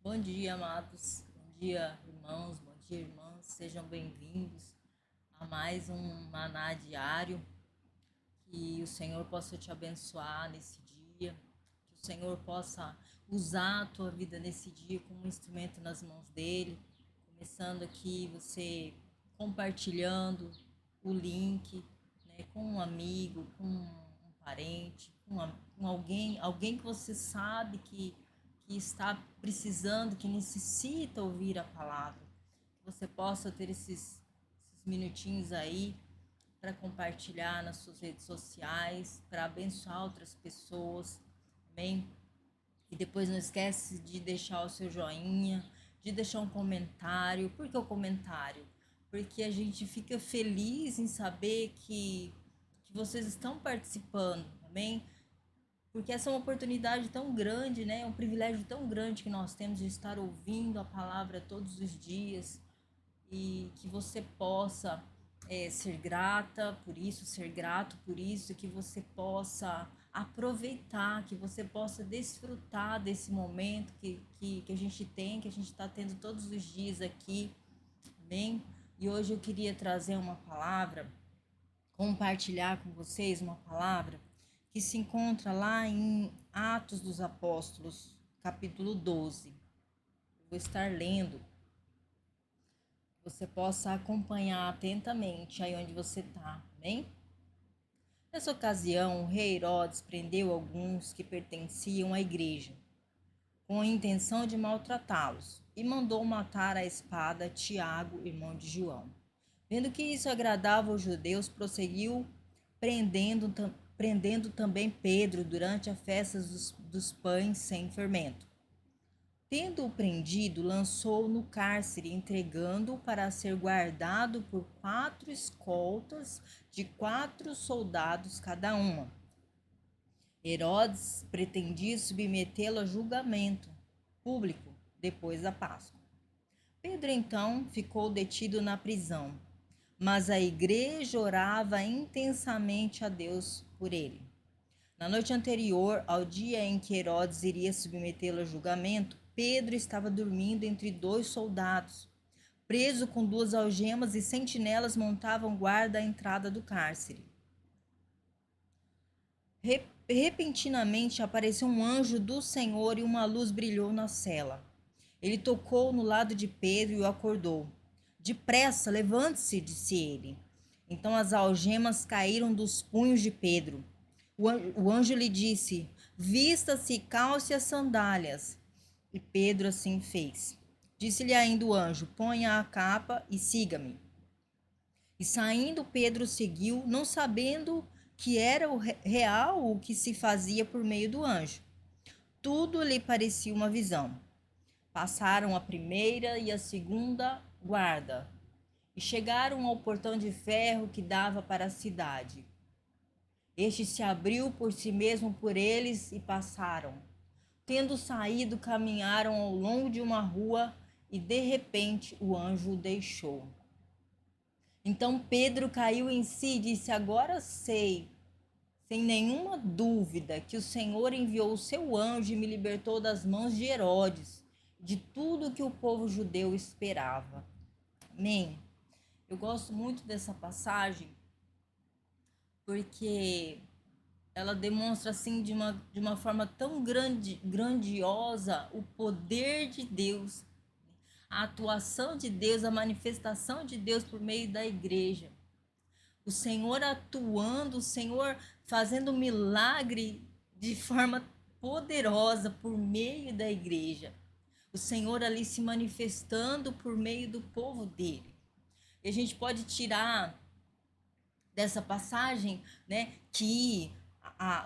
Bom dia, amados. Bom dia, irmãos. Bom dia, irmãs. Sejam bem-vindos a mais um Maná Diário. Que o Senhor possa te abençoar nesse dia. Que o Senhor possa usar a tua vida nesse dia como um instrumento nas mãos dele. Começando aqui, você compartilhando o link, né, com um amigo, com um parente, com alguém que você sabe que está precisando, que necessita ouvir a palavra. Que você possa ter esses minutinhos aí para compartilhar nas suas redes sociais, para abençoar outras pessoas, amém? E depois não esquece de deixar o seu joinha, de deixar um comentário. Por que o comentário? Porque a gente fica feliz em saber que vocês estão participando, amém? Porque essa é uma oportunidade tão grande, né? É um privilégio tão grande que nós temos de estar ouvindo a palavra todos os dias e que você possa ser grata por isso, ser grato por isso, que você possa aproveitar, que você possa desfrutar desse momento que a gente tem, que a gente está tendo todos os dias aqui, bem? E hoje eu queria trazer uma palavra, compartilhar com vocês uma palavra que se encontra lá em Atos dos Apóstolos, capítulo 12. Eu vou estar lendo, que você possa acompanhar atentamente aí onde você está, bem? Nessa ocasião, o rei Herodes prendeu alguns que pertenciam à igreja, com a intenção de maltratá-los, e mandou matar à espada Tiago, irmão de João. Vendo que isso agradava aos judeus, prosseguiu prendendo também Pedro durante a festa dos pães sem fermento. Tendo-o prendido, lançou-o no cárcere, entregando-o para ser guardado por 4 escoltas de 4 soldados cada uma. Herodes pretendia submetê-lo a julgamento público depois da Páscoa. Pedro então ficou detido na prisão, mas a igreja orava intensamente a Deus por ele. Na noite anterior ao dia em que Herodes iria submetê-lo a julgamento, Pedro estava dormindo entre 2 soldados. Preso com 2 algemas, e sentinelas montavam guarda à entrada do cárcere. Repentinamente apareceu um anjo do Senhor e uma luz brilhou na cela. Ele tocou no lado de Pedro e o acordou. Depressa, levante-se, disse ele. Então as algemas caíram dos punhos de Pedro. O anjo lhe disse: vista-se e calce as sandálias. E Pedro assim fez. Disse-lhe ainda o anjo: ponha a capa e siga-me. E saindo, Pedro seguiu, não sabendo que era o real o que se fazia por meio do anjo. Tudo lhe parecia uma visão. Passaram a primeira e a segunda guarda e chegaram ao portão de ferro que dava para a cidade. Este se abriu por si mesmo por eles e passaram. Tendo saído, caminharam ao longo de uma rua e de repente o anjo o deixou. Então Pedro caiu em si e disse: agora sei, sem nenhuma dúvida, que o Senhor enviou o seu anjo e me libertou das mãos de Herodes, de tudo que o povo judeu esperava. Amém. Eu gosto muito dessa passagem porque ela demonstra assim de uma forma tão grandiosa o poder de Deus, a atuação de Deus, a manifestação de Deus por meio da igreja. O Senhor atuando, o Senhor fazendo milagre de forma poderosa por meio da igreja. O Senhor ali se manifestando por meio do povo dele. E a gente pode tirar dessa passagem, né, que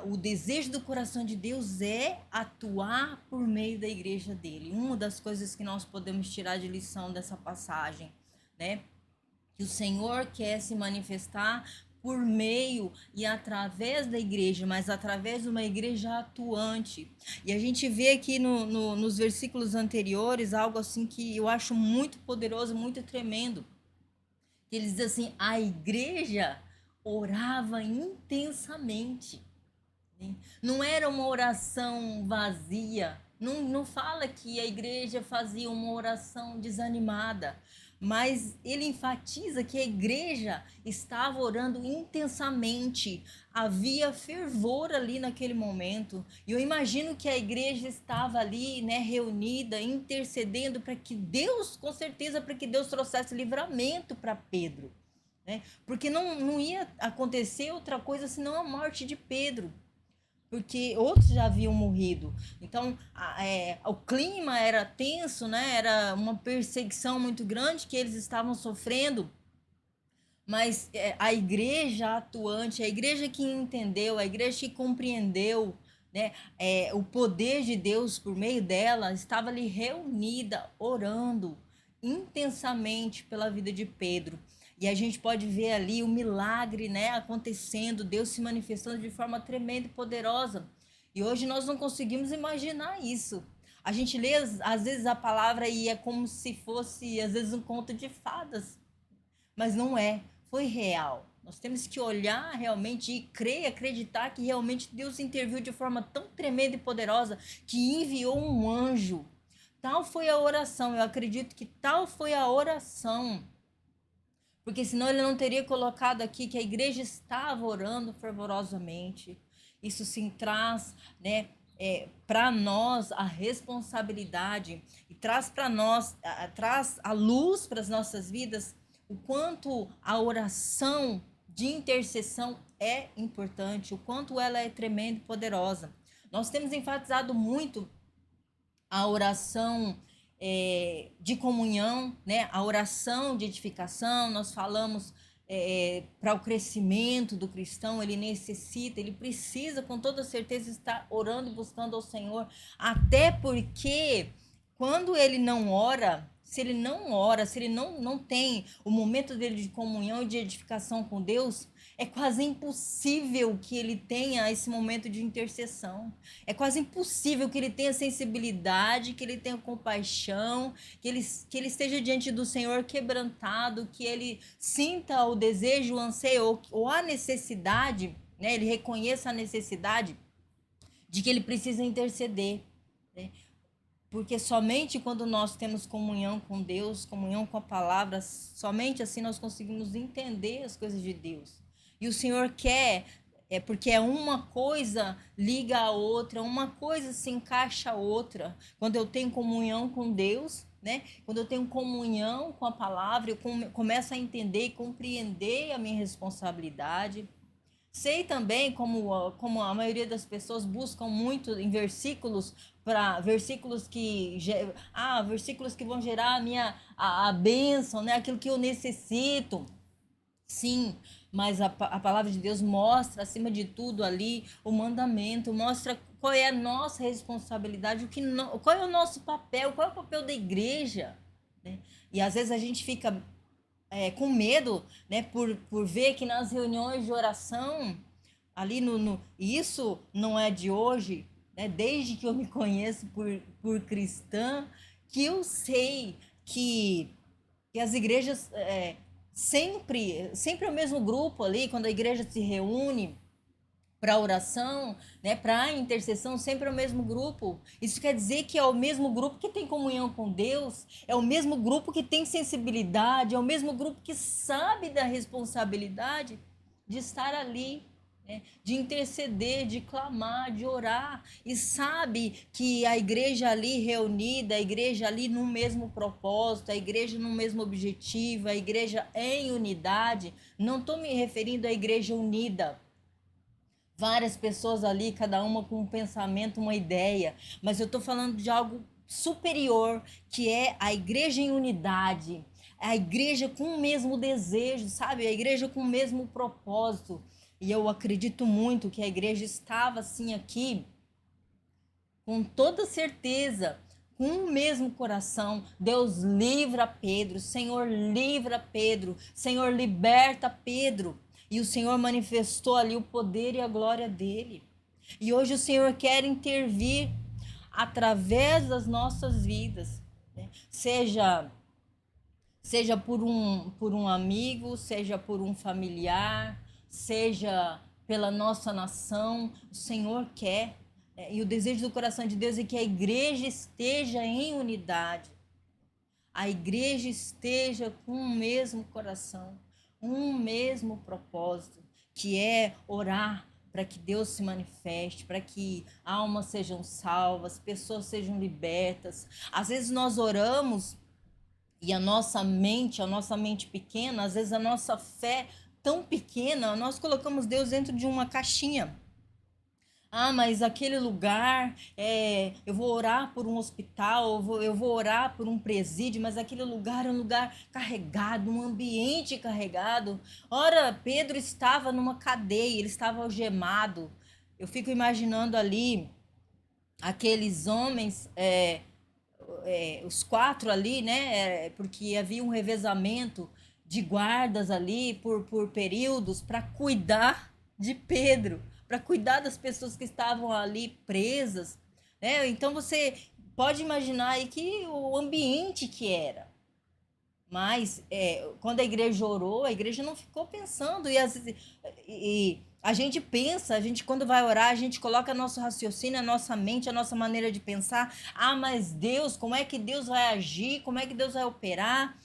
o desejo do coração de Deus é atuar por meio da igreja dele. Uma das coisas que nós podemos tirar de lição dessa passagem, né, que o Senhor quer se manifestar por meio e através da igreja, mas através de uma igreja atuante. E a gente vê aqui nos versículos anteriores algo assim que eu acho muito poderoso, muito tremendo. Eles dizem assim: a igreja orava intensamente. Não era uma oração vazia, Não fala que a igreja fazia uma oração desanimada, mas ele enfatiza que a igreja estava orando intensamente, havia fervor ali naquele momento. E eu imagino que a igreja estava ali, né, reunida, intercedendo para que Deus, com certeza, para que Deus trouxesse livramento para Pedro, né? Porque não ia acontecer outra coisa senão a morte de Pedro, porque outros já haviam morrido. Então, o clima era tenso, né? Era uma perseguição muito grande que eles estavam sofrendo. Mas a igreja atuante, a igreja que entendeu, a igreja que compreendeu, né, o poder de Deus por meio dela, estava ali reunida, orando intensamente pela vida de Pedro. E a gente pode ver ali o milagre, né, acontecendo, Deus se manifestando de forma tremenda e poderosa. E hoje nós não conseguimos imaginar isso. A gente lê às vezes a palavra e é como se fosse às vezes um conto de fadas, mas não é, foi real. Nós temos que olhar realmente e crer, acreditar que realmente Deus interviu de forma tão tremenda e poderosa que enviou um anjo. Tal foi a oração, eu acredito que tal foi a oração, porque senão ele não teria colocado aqui que a igreja estava orando fervorosamente. Isso sim traz, né, para nós a responsabilidade e traz para nós, traz a luz para as nossas vidas, o quanto a oração de intercessão é importante, o quanto ela é tremenda e poderosa. Nós temos enfatizado muito a oração de comunhão, né? A oração de edificação. Nós falamos para o crescimento do cristão, ele necessita, ele precisa com toda certeza estar orando, buscando ao Senhor, até porque quando ele não ora, se ele não ora, se ele não tem o momento dele de comunhão e de edificação com Deus, é quase impossível que ele tenha esse momento de intercessão. É quase impossível que ele tenha sensibilidade, que ele tenha compaixão, que ele esteja diante do Senhor quebrantado, que ele sinta o desejo, o anseio ou a necessidade, né? Ele reconheça a necessidade de que ele precisa interceder, né? Porque somente quando nós temos comunhão com Deus, comunhão com a palavra, somente assim nós conseguimos entender as coisas de Deus. E o Senhor quer, porque é uma coisa liga a outra, uma coisa se encaixa a outra. Quando eu tenho comunhão com Deus, né? Quando eu tenho comunhão com a palavra, eu começo a entender e compreender a minha responsabilidade. Sei também como a maioria das pessoas buscam muito em versículos, para versículos versículos que vão gerar a bênção, né? Aquilo que eu necessito. Sim, mas a palavra de Deus mostra, acima de tudo ali, o mandamento, mostra qual é a nossa responsabilidade, qual é o nosso papel, qual é o papel da igreja, né? E às vezes a gente fica com medo, né, por ver que nas reuniões de oração, ali isso não é de hoje, né, desde que eu me conheço por cristã, que eu sei que as igrejas, sempre é o mesmo grupo ali, quando a igreja se reúne para oração, né, para intercessão, sempre é o mesmo grupo. Isso quer dizer que é o mesmo grupo que tem comunhão com Deus, é o mesmo grupo que tem sensibilidade, é o mesmo grupo que sabe da responsabilidade de estar ali, né, de interceder, de clamar, de orar, e sabe que a igreja ali reunida, a igreja ali no mesmo propósito, a igreja no mesmo objetivo, a igreja em unidade. Não estou me referindo à igreja unida, várias pessoas ali, cada uma com um pensamento, uma ideia, mas eu estou falando de algo superior, que é a igreja em unidade, a igreja com o mesmo desejo, sabe? A igreja com o mesmo propósito. E eu acredito muito que a igreja estava assim aqui, com toda certeza, com o mesmo coração. Deus livra Pedro, Senhor livra Pedro, Senhor liberta Pedro. E o Senhor manifestou ali o poder e a glória dele. E hoje o Senhor quer intervir através das nossas vidas, né? Seja por um amigo, seja por um familiar, seja pela nossa nação. O Senhor quer. E o desejo do coração de Deus é que a igreja esteja em unidade. A igreja esteja com o mesmo coração, um mesmo propósito, que é orar para que Deus se manifeste, para que almas sejam salvas, pessoas sejam libertas. Às vezes nós oramos e a nossa mente pequena, às vezes a nossa fé tão pequena, nós colocamos Deus dentro de uma caixinha. Mas aquele lugar, eu vou orar por um hospital, eu vou orar por um presídio, mas aquele lugar é um lugar carregado, um ambiente carregado. Ora, Pedro estava numa cadeia, ele estava algemado. Eu fico imaginando ali aqueles homens, os 4 ali, né? Porque havia um revezamento de guardas ali por períodos para cuidar de Pedro, para cuidar das pessoas que estavam ali presas, né? Então você pode imaginar aí que o ambiente que era. Mas quando a igreja orou, a igreja não ficou pensando. E a gente pensa, a gente quando vai orar, a gente coloca nosso raciocínio, a nossa mente, a nossa maneira de pensar. Mas Deus, como é que Deus vai agir? Como é que Deus vai operar?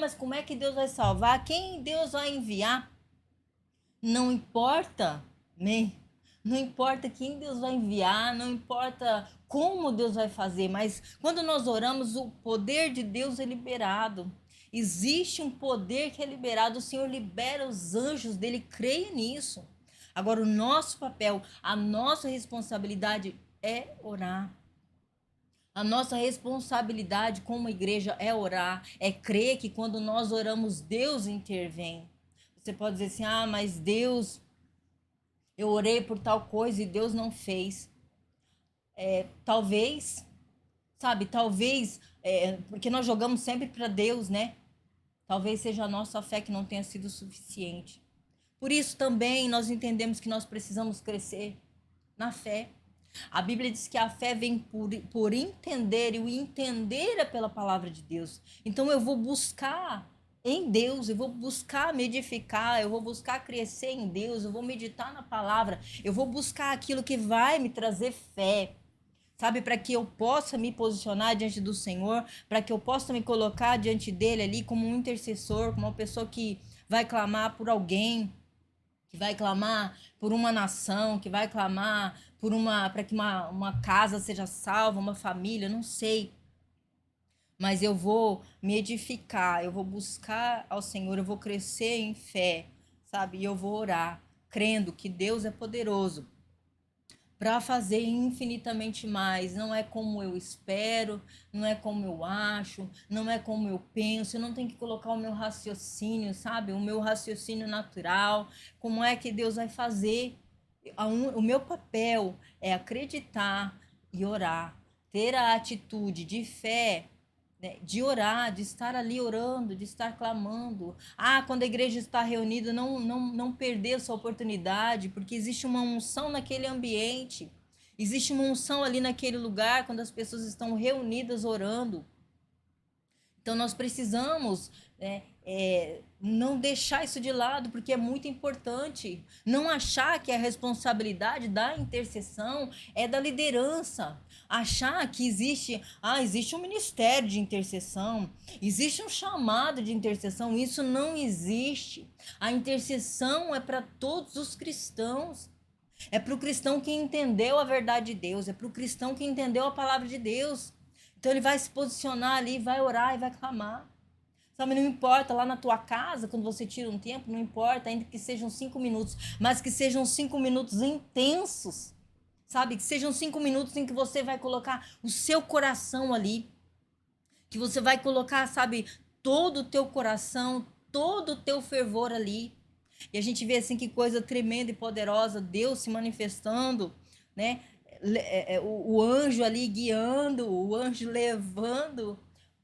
Mas como é que Deus vai salvar? Quem Deus vai enviar? Não importa, né? Não importa quem Deus vai enviar, não importa como Deus vai fazer, mas quando nós oramos, o poder de Deus é liberado. Existe um poder que é liberado, o Senhor libera os anjos dele, creia nisso. Agora, o nosso papel, a nossa responsabilidade é orar. A nossa responsabilidade como igreja é orar, é crer que quando nós oramos, Deus intervém. Você pode dizer assim, mas Deus, eu orei por tal coisa e Deus não fez. Talvez, sabe, porque nós jogamos sempre para Deus, né? Talvez seja a nossa fé que não tenha sido suficiente. Por isso também nós entendemos que nós precisamos crescer na fé. A Bíblia diz que a fé vem por entender, e o entender é pela palavra de Deus. Então eu vou buscar em Deus, eu vou buscar me edificar, eu vou buscar crescer em Deus, eu vou meditar na palavra, eu vou buscar aquilo que vai me trazer fé, sabe, para que eu possa me posicionar diante do Senhor, para que eu possa me colocar diante dele ali como um intercessor, como uma pessoa que vai clamar por alguém, que vai clamar por uma nação, que vai clamar para que uma casa seja salva, uma família, não sei. Mas eu vou me edificar, eu vou buscar ao Senhor, eu vou crescer em fé, sabe? E eu vou orar, crendo que Deus é poderoso para fazer infinitamente mais. Não é como eu espero, não é como eu acho, não é como eu penso. Eu não tenho que colocar o meu raciocínio, sabe? O meu raciocínio natural. Como é que Deus vai fazer? O meu papel é acreditar e orar, ter a atitude de fé, né, de orar, de estar ali orando, de estar clamando. Quando a igreja está reunida, não perder essa oportunidade, porque existe uma unção naquele ambiente, existe uma unção ali naquele lugar, quando as pessoas estão reunidas orando. Então nós precisamos, né, não deixar isso de lado, porque é muito importante. Não achar que a responsabilidade da intercessão é da liderança. Achar que existe um ministério de intercessão, existe um chamado de intercessão. Isso não existe. A intercessão é para todos os cristãos. É para o cristão que entendeu a verdade de Deus, é para o cristão que entendeu a palavra de Deus. Então ele vai se posicionar ali, vai orar e vai clamar. Sabe, não importa lá na tua casa, quando você tira um tempo, não importa, ainda que sejam 5 minutos, mas que sejam 5 minutos intensos. Sabe, que sejam 5 minutos em que você vai colocar o seu coração ali. Que você vai colocar, sabe, todo o teu coração, todo o teu fervor ali. E a gente vê assim que coisa tremenda e poderosa, Deus se manifestando, né? O anjo ali guiando, o anjo levando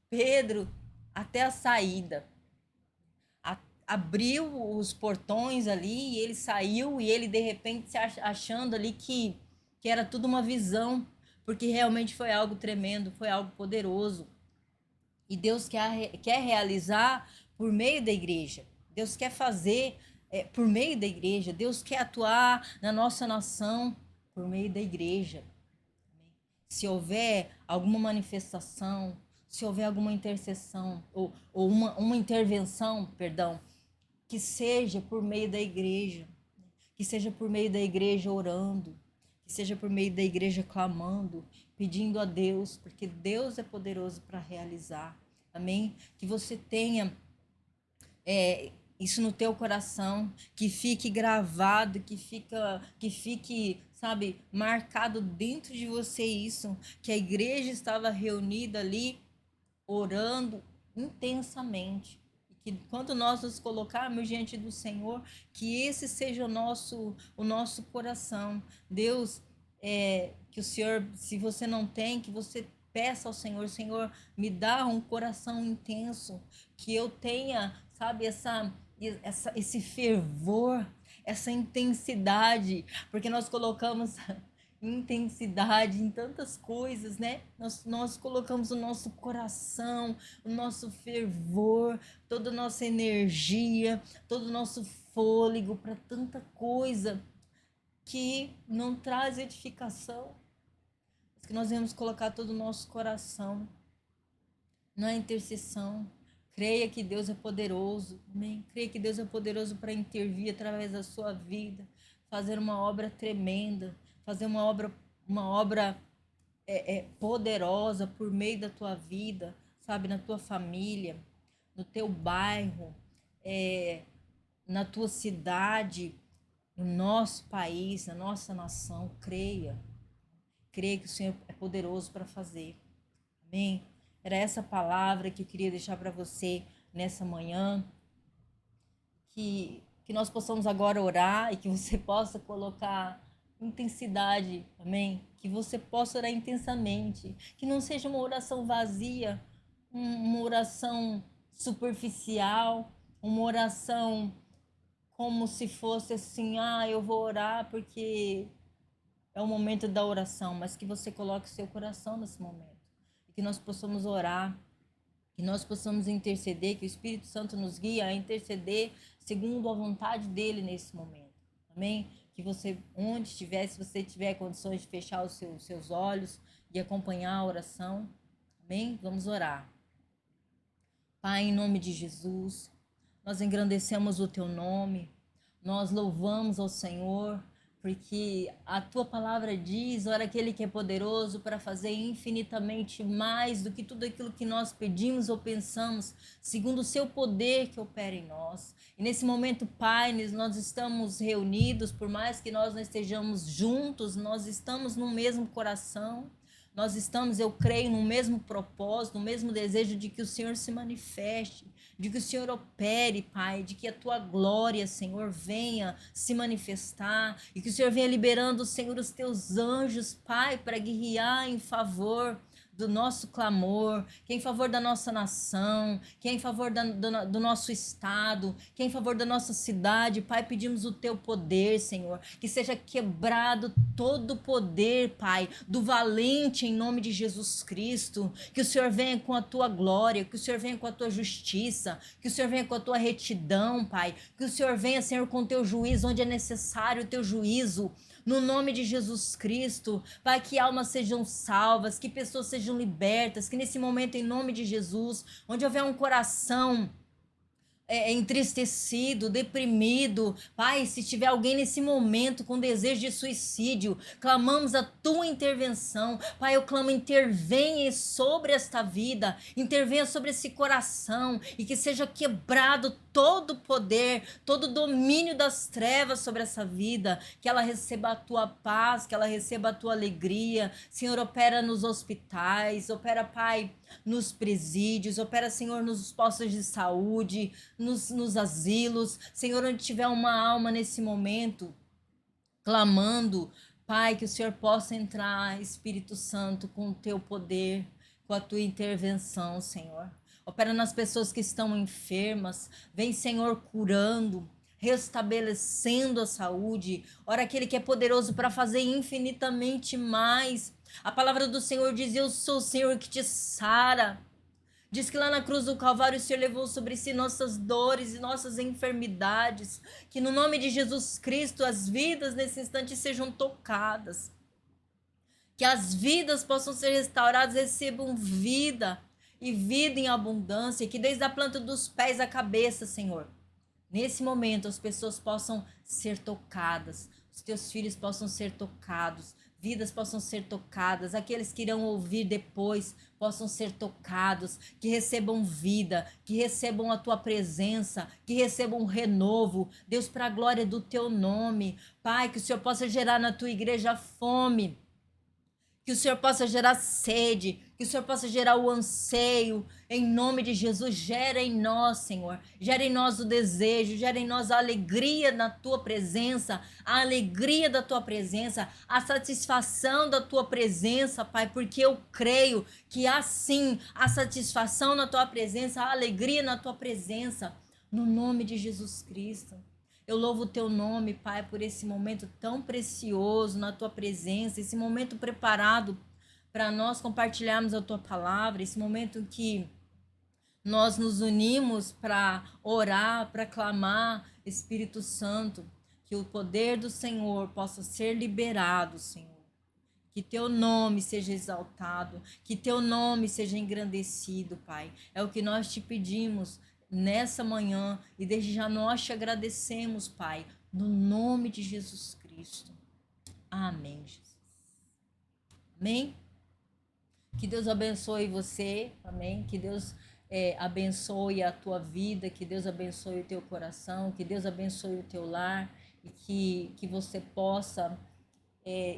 Pedro até a saída. Abriu os portões ali e ele saiu, e ele de repente se achando ali que era tudo uma visão, porque realmente foi algo tremendo, foi algo poderoso. E Deus quer realizar por meio da igreja. Deus quer fazer por meio da igreja. Deus quer atuar na nossa nação por meio da igreja. se houver alguma manifestação, se houver alguma intercessão, ou uma intervenção, perdão, que seja por meio da igreja, que seja por meio da igreja orando, que seja por meio da igreja clamando, pedindo a Deus, porque Deus é poderoso para realizar. Amém? Que você tenha isso no teu coração, que fique gravado, que fique, sabe, marcado dentro de você isso, que a igreja estava reunida ali orando intensamente. E que quando nós nos colocarmos diante do Senhor, que esse seja o nosso coração. Deus, que o Senhor, se você não tem, que você peça ao Senhor, Senhor, me dá um coração intenso, que eu tenha, sabe, esse fervor, essa intensidade, porque nós colocamos intensidade em tantas coisas, né? Nós colocamos o nosso coração, o nosso fervor, toda a nossa energia, todo o nosso fôlego para tanta coisa que não traz edificação. Mas que nós devemos colocar todo o nosso coração na intercessão. Creia que Deus é poderoso, amém? Creia que Deus é poderoso para intervir através da sua vida, fazer uma obra tremenda, fazer uma obra poderosa por meio da tua vida, sabe, na tua família, no teu bairro, na tua cidade, no nosso país, na nossa nação. Creia que o Senhor é poderoso para fazer, amém? Era essa palavra que eu queria deixar para você nessa manhã, que nós possamos agora orar e que você possa colocar intensidade, amém? Que você possa orar intensamente, que não seja uma oração vazia, uma oração superficial, uma oração como se fosse assim, eu vou orar porque é o momento da oração, mas que você coloque o seu coração nesse momento. Que nós possamos orar, que nós possamos interceder, que o Espírito Santo nos guie a interceder segundo a vontade dele nesse momento. Amém? Que você, onde estiver, se você tiver condições de fechar os seus olhos e acompanhar a oração. Amém? Vamos orar. Pai, em nome de Jesus, nós engrandecemos o teu nome, nós louvamos ao Senhor, porque a tua palavra diz, ora, aquele que é poderoso para fazer infinitamente mais do que tudo aquilo que nós pedimos ou pensamos, segundo o seu poder que opera em nós. E nesse momento, Pai, nós estamos reunidos, por mais que nós não estejamos juntos, nós estamos no mesmo coração. Nós estamos, eu creio, no mesmo propósito, no mesmo desejo de que o Senhor se manifeste, de que o Senhor opere, Pai, de que a tua glória, Senhor, venha se manifestar e que o Senhor venha liberando, Senhor, os teus anjos, Pai, para guiar em favor do nosso clamor, que é em favor da nossa nação, que é em favor do nosso estado, que é em favor da nossa cidade. Pai, pedimos o teu poder, Senhor, que seja quebrado todo o poder, Pai, do valente em nome de Jesus Cristo, que o Senhor venha com a tua glória, que o Senhor venha com a tua justiça, que o Senhor venha com a tua retidão, Pai, que o Senhor venha, Senhor, com o teu juízo, onde é necessário o teu juízo, no nome de Jesus Cristo, Pai, que almas sejam salvas, que pessoas sejam libertas, que nesse momento, em nome de Jesus, onde houver um coração entristecido, deprimido, Pai, se tiver alguém nesse momento com desejo de suicídio, clamamos a tua intervenção, Pai, eu clamo, intervenha sobre esta vida, intervenha sobre esse coração e que seja quebrado todo o poder, todo o domínio das trevas sobre essa vida, que ela receba a tua paz, que ela receba a tua alegria. Senhor, opera nos hospitais, opera, Pai, nos presídios, opera, Senhor, nos postos de saúde, nos asilos. Senhor, onde tiver uma alma nesse momento clamando, Pai, que o Senhor possa entrar, Espírito Santo, com o teu poder, com a tua intervenção, Senhor. Opera nas pessoas que estão enfermas. Vem, Senhor, curando, restabelecendo a saúde. Ora, aquele que é poderoso para fazer infinitamente mais. A palavra do Senhor diz: eu sou o Senhor que te sara. Diz que lá na cruz do Calvário o Senhor levou sobre si nossas dores e nossas enfermidades. Que no nome de Jesus Cristo as vidas nesse instante sejam tocadas. Que as vidas possam ser restauradas, recebam vida e vida em abundância, que desde a planta dos pés à cabeça, Senhor, nesse momento as pessoas possam ser tocadas, os teus filhos possam ser tocados, vidas possam ser tocadas, aqueles que irão ouvir depois possam ser tocados, que recebam vida, que recebam a tua presença, que recebam um renovo, Deus, para a glória do teu nome. Pai, que o Senhor possa gerar na tua igreja fome, que o Senhor possa gerar sede, que o Senhor possa gerar o anseio, em nome de Jesus. Gera em nós, Senhor, gera em nós o desejo, gera em nós a alegria na tua presença, a alegria da tua presença, a satisfação da tua presença, Pai, porque eu creio que assim a satisfação na tua presença, a alegria na tua presença, no nome de Jesus Cristo. Eu louvo o teu nome, Pai, por esse momento tão precioso na tua presença, esse momento preparado para nós compartilharmos a tua palavra, esse momento em que nós nos unimos para orar, para clamar, Espírito Santo, que o poder do Senhor possa ser liberado, Senhor. Que teu nome seja exaltado, que teu nome seja engrandecido, Pai. É o que nós te pedimos nessa manhã e desde já nós te agradecemos, Pai, no nome de Jesus Cristo. Amém, Jesus. Amém? Que Deus abençoe você, amém? Que Deus abençoe a tua vida, que Deus abençoe o teu coração, que Deus abençoe o teu lar e que você possa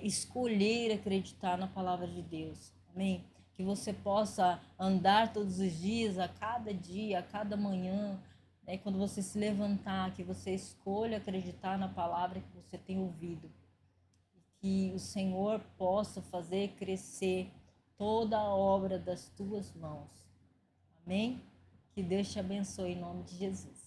escolher acreditar na palavra de Deus, amém? Que você possa andar todos os dias, a cada manhã, né? Quando você se levantar, que você escolha acreditar na palavra que você tem ouvido, que o Senhor possa fazer crescer toda a obra das tuas mãos, amém? Que Deus te abençoe em nome de Jesus.